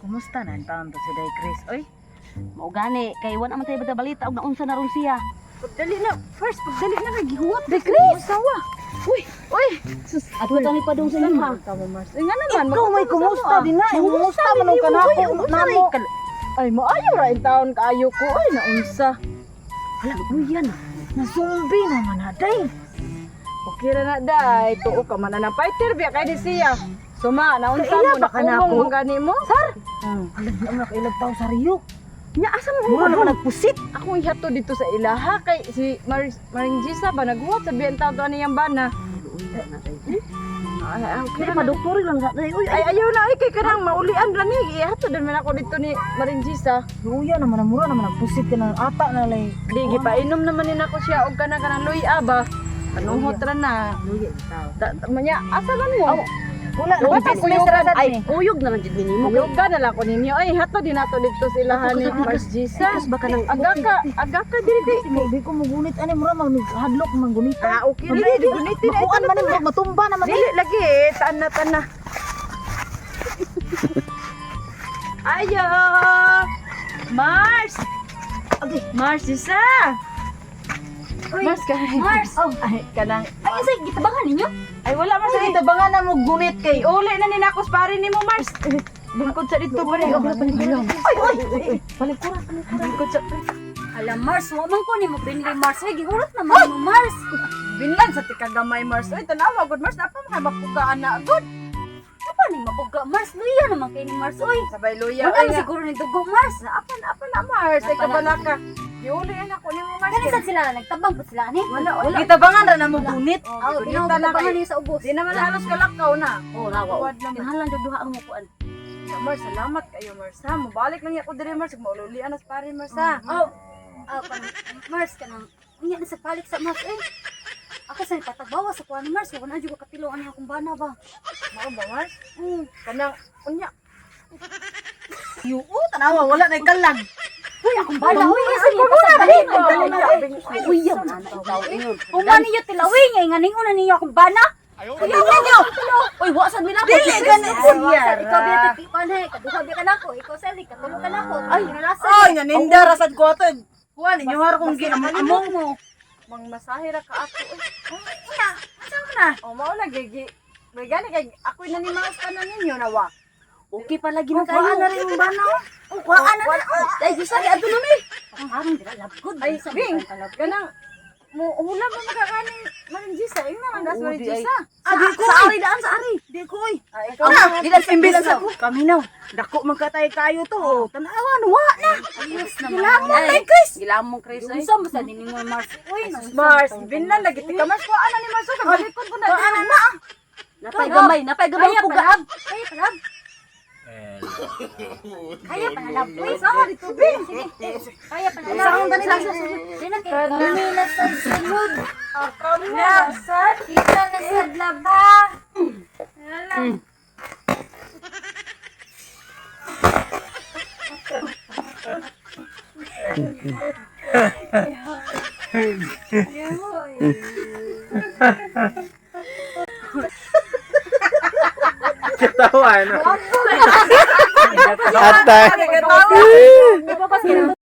Kumusta na ang taon to si Day Chris? Oy, Mao gani kay wala man tayo balita og naunsa na ron siya. pagdali na. First, pagdali na nagihuwat. Day Chris! Sawa! Uy! Uy! Sus, ato tani pa dong sa inyo ha. Tama, Mars. Eh nga naman, Ikaw may kumusta din na. Kumusta man ang kanako namo. Ay, maayaw ra in taon kaayo ko. Ay, naunsa. Hala, uyan. Na zombie naman na day. Okay ra na, Day. Tuo ka man na ng fighter. Biya kay di siya. Suma, naunsa Kaila mo. ba ka na Nakulong ako? mo gani mo. Sar! Hala, anak ilag tao sa Rio. Nya, asa mo Mura naman nagpusit. Ako ihato dito sa ilaha kay si Maringjisa ba naghuwat sa biyan tao to aniyang bana. Ay, okay Kaya na. madoktor lang sa day. Uy, Ay, ayaw na. Ay, kay kanang maulian ra ni. Ihato din man ako dito ni Maringjisa. uyan naman mura naman nagpusit ka ng ata na lay. Di, gipainom naman ni nako siya og kanang luya ba. Anuhot ra na. Luya tao. Manya, asa man mo? Wala, Wala, nagpusit ra sa Ay, uyog na lang jud minimo kay. Yoga na lang ko ninyo. Ay, hato din nato dito sa ilahan ni Maringjisa. Baka nang Aga ka diri. Di ko magunit ani mura maghadlok mangunita. Ah, okay na. Di gunitin na. Makuan man ni matumba naman Dili lagi, tana. Ayo! Mars! Agi. Mars, isa! Mars, Mars. Oh, ay, kanang... Ay, isa gitabangan ninyo. Ay, wala man sa dito. Banga na mo gunit kay. Uli na ninakos pare ni mo, Mars. Bungkod sa dito, pare. Oh, ay. Bungkod sa... Alam Mars, wa man ko nimo binili Mars. Ay, gihurot naman mo Mars. Binlan sa tikagamay, Mars. Ay, tanawa, good Mars. Napa makabakugaan na, good. Apa ni mapuga Mars? Luya naman kay ni Mars. Oy, Sabay luya. wala Ay, man nga. siguro ni dugo Mars. Apa na, Mars. Ay, kabala ka. Iuli na ako ni mo, Mars. Kanisan sila nagtabang po sila ni. Wala. Kita bangan ra na mo gunit. Aw, Gunit ginawa na tabangan kay. niya sa ubos. Di naman halos kalakaw na. Oh, nawa. Tuwad naman. Kinahanglan jud duha ang mukuan. Mars, salamat kayo, Mars. Ha, mabalik lang ako diri, Mars. Maululian na sa pare, Mars, ha. Oh. Mars kanang unya na sa palik sa Mars eh. Ako sa patagbawa sa kuan ni Mars, wala jud ko katilo ani akong bana ba. Mao ba, Mars? Kanang, unya. Yuo, tanawa wala na kalag. Uy, akong bana. Uy, isa ni Ay, pasabalin. ay, Uy, yan na ang tao ingon. Kung nga niyo tilawin nga nganing una niyo akong bana. Uy, yan niyo. Uy, wa sad mi na. Dili ka na siya. Ikaw biya tipan he, kaduha biya ka nako. Ikaw sali katulog ka nako. Ay, nalasa. Ay, nga ninda rasad ko ato. Kuan inyo har kong among mo. Mang masahe ra ka ako. Ina, saan mo na? O, mao na, gigi. May gani kay ako'y nanimaos ka na ninyo, nawa. Okay pala gina kayo. Kuan na rin yung bana. Kuan na na. Ay, di sali ato na mi. Ang harong dira labgod. Ay, Bing, kanang, hula mo magkakanin Maringjisa. Yung naman, das Maringjisa. Adi ko. Sa ari daan sa ari. Di ko ay. Ay, ikaw Ana, na. dila imbis sa kami na. Dako man katay kayo to. Tanawa wa na. Ayos naman. Gilamon Ay, kay Chris. Gilamon Chris. Unsa mo sa dining mo Mars? Uy, Mars, binlan lagi. Tika, Mars, kuhaan na ni Mars. Kabalikod po na. Kuan na. napay gamay Kaya ang puga. palab. Kaya palab. Kaya panalab. Uy, Sama dito, Bing. kaya panalab. Saan ba nila? Dina kay kami na sa sunod. Kami na. Kita na sa laba. Ketawa, no? Atay. Kaya tawa.